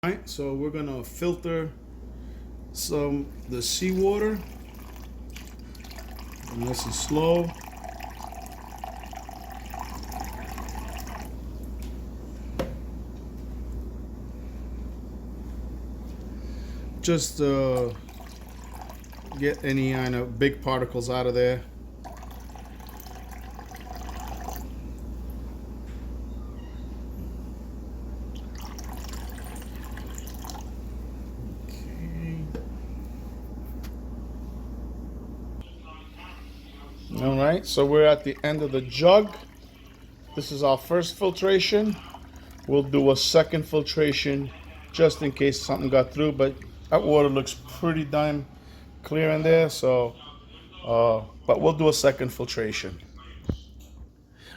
Alright, so we're gonna filter the seawater, nice and slow. Just get any kind of big particles out of there. All right, so we're at the end of the jug. This is our first filtration. We'll do a second filtration just in case something got through, but that water looks pretty damn clear in there, so but we'll do a second filtration.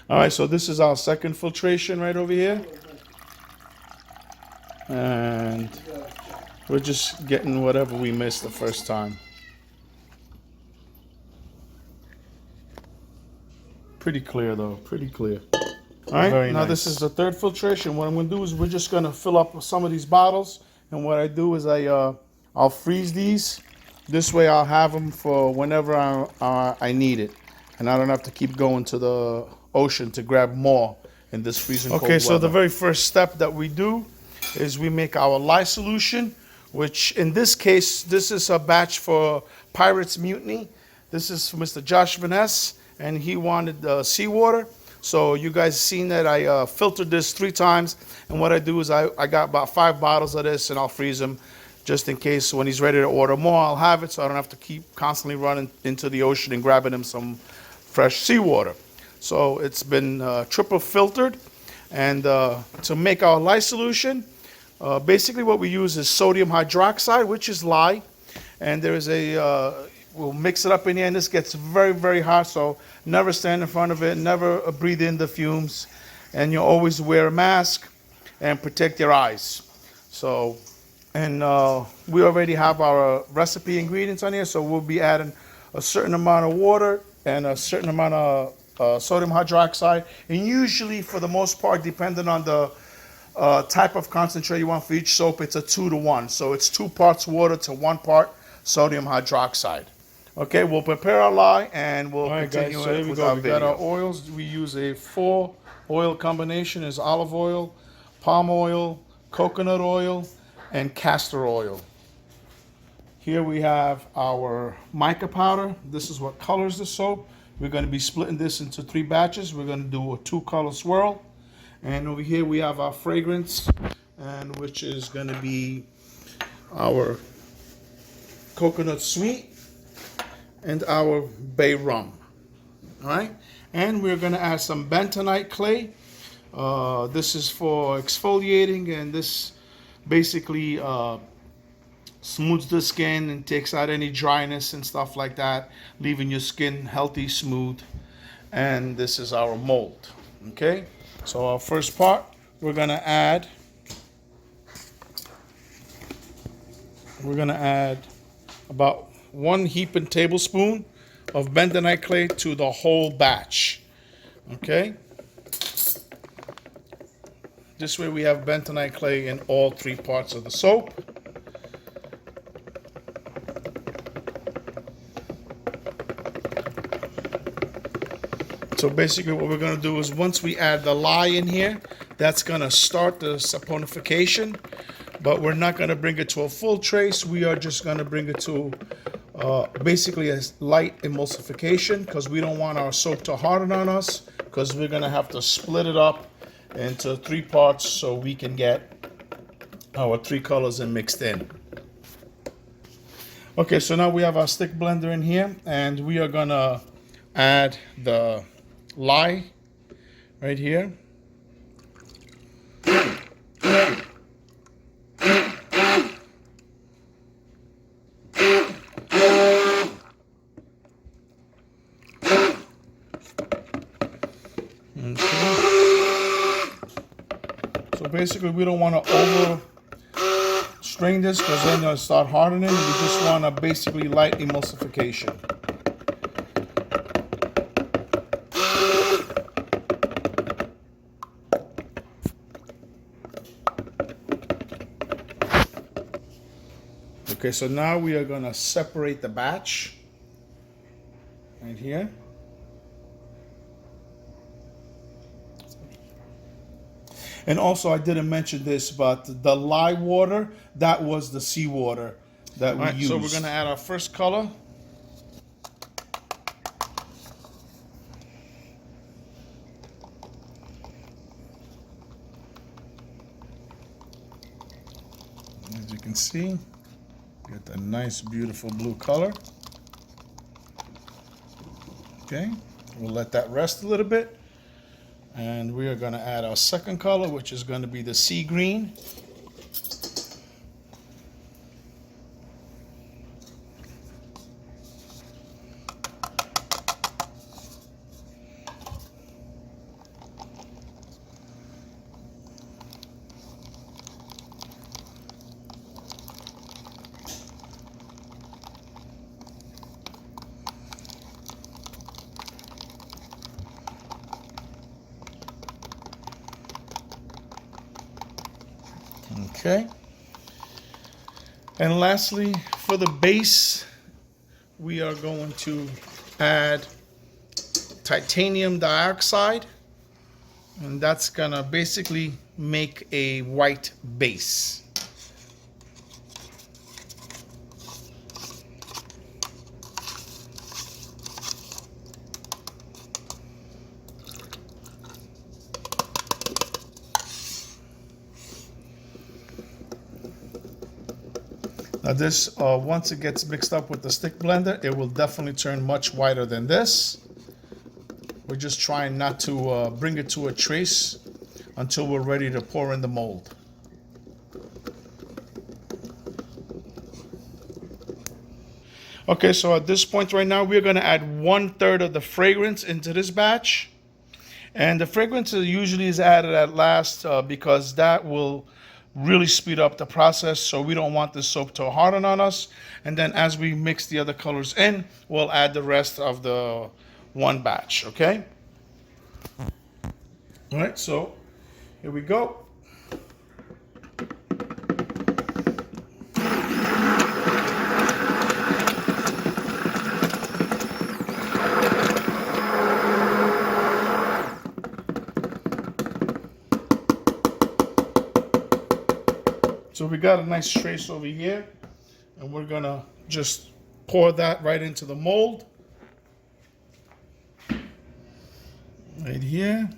All right, so this is our second filtration right over here, and we're just getting whatever we missed the first time. Pretty clear though, pretty clear. All right, very now nice. This is the third filtration. What I'm gonna do is we're just gonna fill up some of these bottles, and what I do is I'll freeze these. This way I'll have them for whenever I need it, and I don't have to keep going to the ocean to grab more in this freezing cold weather. Okay, so the very first step that we do is we make our lye solution, which in this case, this is a batch for Pirates Mutiny. This is for Mr. Josh Vaness, and he wanted seawater. So you guys seen that I filtered this 3 times, and what I do is I got about 5 bottles of this, and I'll freeze them just in case when he's ready to order more, I'll have it, so I don't have to keep constantly running into the ocean and grabbing him some fresh seawater. So it's been triple filtered, and to make our lye solution, basically what we use is sodium hydroxide, which is lye, and there is we'll mix it up in here, and this gets very, very hot, so never stand in front of it, never breathe in the fumes, and you always wear a mask and protect your eyes. So, and we already have our recipe ingredients on here, so we'll be adding a certain amount of water and a certain amount of sodium hydroxide, and usually, for the most part, depending on the type of concentrate you want for each soap, it's a 2-to-1, so it's 2 parts water to 1 part sodium hydroxide. Okay, we'll prepare our lye and we'll continue guys, so it with our video. We got our oils. We use a 4 oil combination. Is olive oil, palm oil, coconut oil, and castor oil. Here we have our mica powder. This is what colors the soap. We're going to be splitting this into 3 batches. We're going to do a 2-color swirl. And over here we have our fragrance, and which is going to be our coconut sweet and our bay rum. All right, and we're going to add some bentonite clay. This is for exfoliating, and this basically smooths the skin and takes out any dryness and stuff like that, leaving your skin healthy, smooth. And this is our mold. Okay, so our first part, we're going to add about 1 heaping tablespoon of bentonite clay to the whole batch. Okay, this way we have bentonite clay in all 3 parts of the soap. So basically what we're going to do is once we add the lye in here, that's going to start the saponification, but we're not going to bring it to a full trace. We are just going to bring it to basically a light emulsification, because we don't want our soap to harden on us, because we're going to have to split it up into 3 parts so we can get our 3 colors and mixed in. Okay, so now we have our stick blender in here, and we are going to add the lye right here. So basically we don't want to over strain this, because then it'll start hardening. We just want a basically light emulsification. Okay, so now we are gonna separate the batch right here. And also, I didn't mention this, but the lye water, that was the seawater that we used. So we're gonna add our first color. As you can see, get a nice, beautiful blue color. Okay, we'll let that rest a little bit. And we are going to add our second color, which is going to be the sea green. Okay. And lastly, for the base, we are going to add titanium dioxide, and that's gonna basically make a white base. Now this, once it gets mixed up with the stick blender, it will definitely turn much whiter than this. We're just trying not to bring it to a trace until we're ready to pour in the mold. Okay, so at this point right now, we're gonna add 1/3 of the fragrance into this batch. And the fragrance usually is added at last because that will really speed up the process. So we don't want this soap to harden on us. And then as we mix the other colors in, we'll add the rest of the one batch, okay? All right, so here we go. So we got a nice trace over here, and we're gonna just pour that right into the mold. Right here.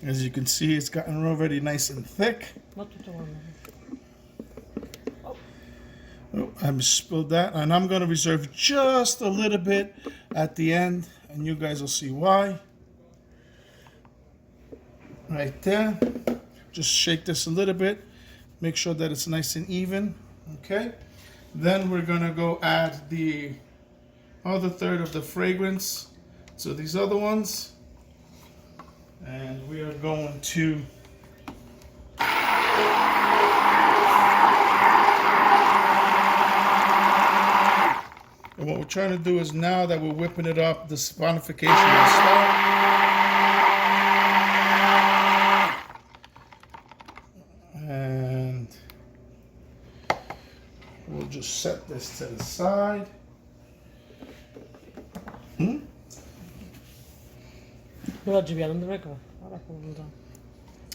As you can see, it's gotten already nice and thick. Oh, I spilled that, and I'm gonna reserve just a little bit at the end, and you guys will see why. Right there. Just shake this a little bit, make sure that it's nice and even, okay? Then we're gonna go add the other third of the fragrance to these other ones. And we are going to and what we're trying to do is, now that we're whipping it up, the saponification will start. And we'll just set this to the side.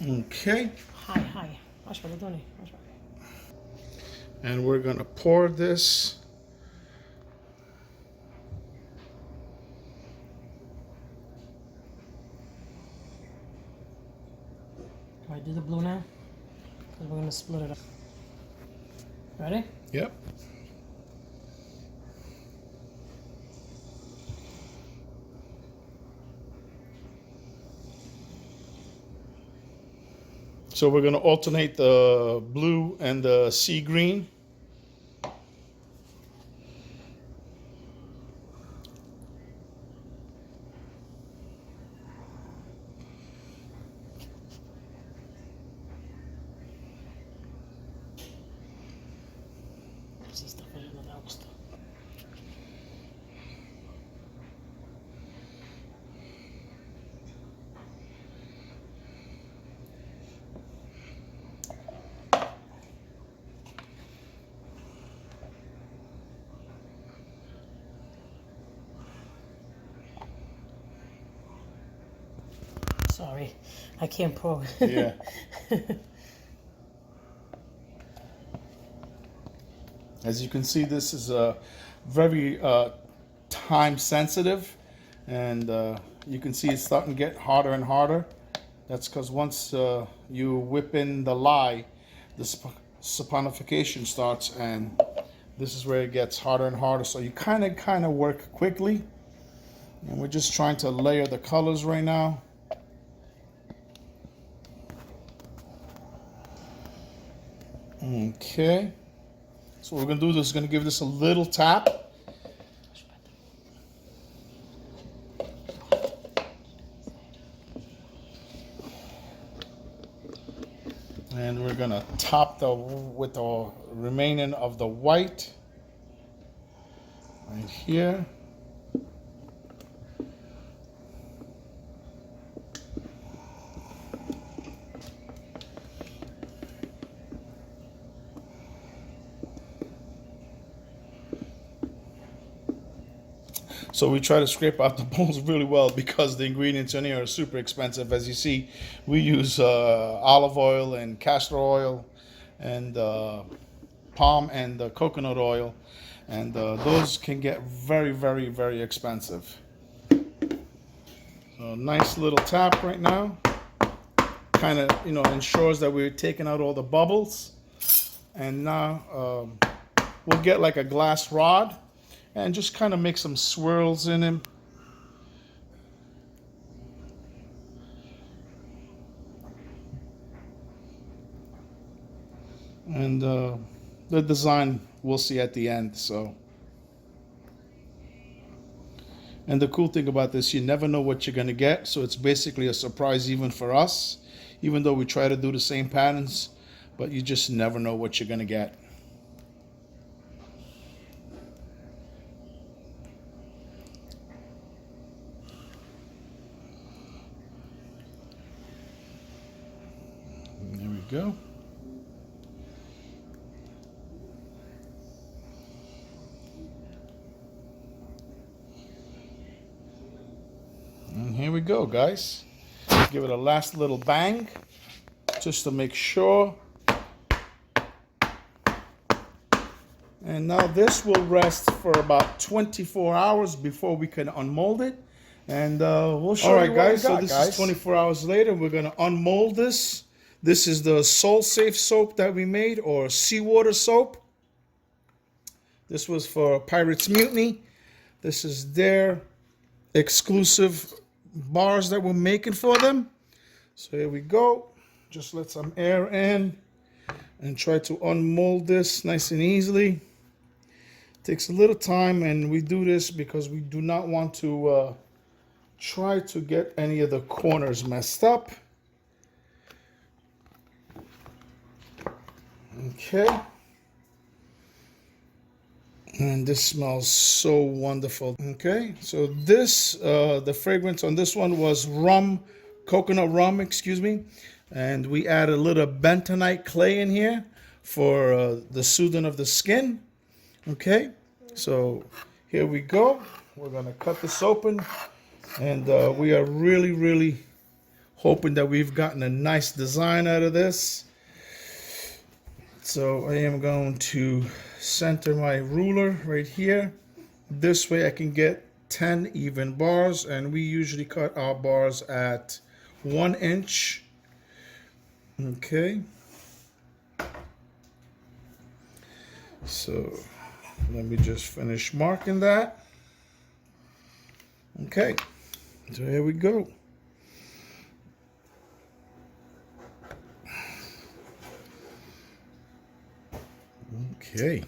Okay. Hi. And we're gonna pour this. Do I do the blue now? Because we're gonna split it up. Ready? Yep. So we're gonna alternate the blue and the sea green. Sorry, I can't pour. Yeah. As you can see, this is very time sensitive, and you can see it's starting to get harder and harder. That's because once you whip in the lye, the saponification starts, and this is where it gets harder and harder. So you kind of work quickly, and we're just trying to layer the colors right now. Okay. So what we're gonna do is gonna give this a little tap. And we're gonna top with the remaining of the white right here. So we try to scrape out the bones really well because the ingredients in here are super expensive. As you see, we use olive oil and castor oil and palm and coconut oil, and those can get very, very, very expensive. So nice little tap right now. Kind of, ensures that we're taking out all the bubbles. And now we'll get like a glass rod and just kind of make some swirls in him. And the design we'll see at the end. So, and the cool thing about this, you never know what you're gonna get. So it's basically a surprise even for us, even though we try to do the same patterns, but you just never know what you're gonna get. There we go. And here we go, guys. Give it a last little bang just to make sure. And now this will rest for about 24 hours before we can unmold it. And we'll show you what guys, we got, so this is 24 hours later. We're going to unmold this. This is the Soul Safe soap that we made, or Seawater Soap. This was for Pirates Mutiny. This is their exclusive bars that we're making for them. So here we go. Just let some air in and try to unmold this nice and easily. Takes a little time, and we do this because we do not want to try to get any of the corners messed up. Okay. And this smells so wonderful. Okay, so this, the fragrance on this one was rum, coconut rum, excuse me. And we add a little bentonite clay in here for the soothing of the skin. Okay, so here we go. We're gonna cut this open, and we are really, really hoping that we've gotten a nice design out of this. So I am going to center my ruler right here. This way I can get 10 even bars, and we usually cut our bars at 1 inch. Okay. So let me just finish marking that. Okay, so here we go. Okay,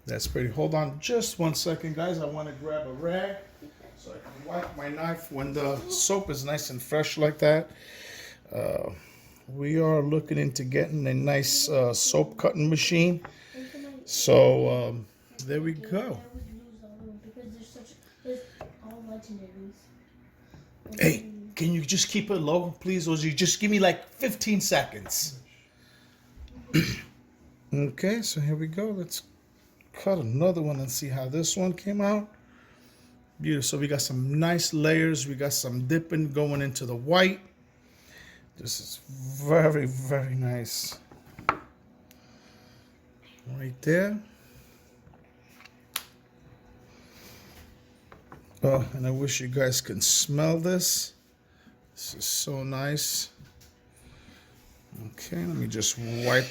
that's pretty. Hold on just 1 second, guys. I want to grab a rag so I can wipe my knife when the soap is nice and fresh like that. We are looking into getting a nice soap cutting machine. So there we go. Hey, can you just keep it low, please? Or you just give me like 15 seconds. Okay, so here we go. Let's cut another one and see how this one came out. Beautiful. So we got some nice layers. We got some dipping going into the white. This is very, very nice. Right there. Oh, and I wish you guys can smell this. This is so nice. Okay, let me just wipe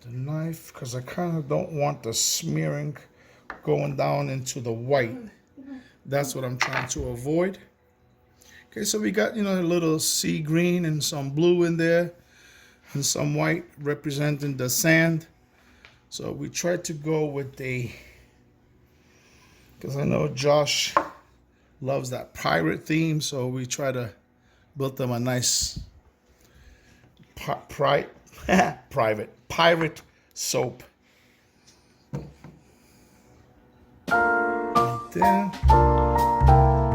the knife because I kind of don't want the smearing going down into the white. That's what I'm trying to avoid. Okay, so we got, you know, a little sea green and some blue in there and some white representing the sand. So we tried to go with because I know Josh loves that pirate theme, so we try to build them a nice pirate soap. Right there.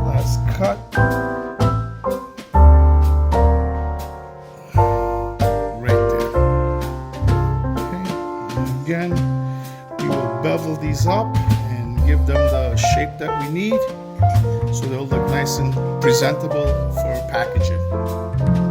Last cut. Right there. Okay. And again, we will bevel these up and give them the shape that we need so they'll look nice and presentable for packaging.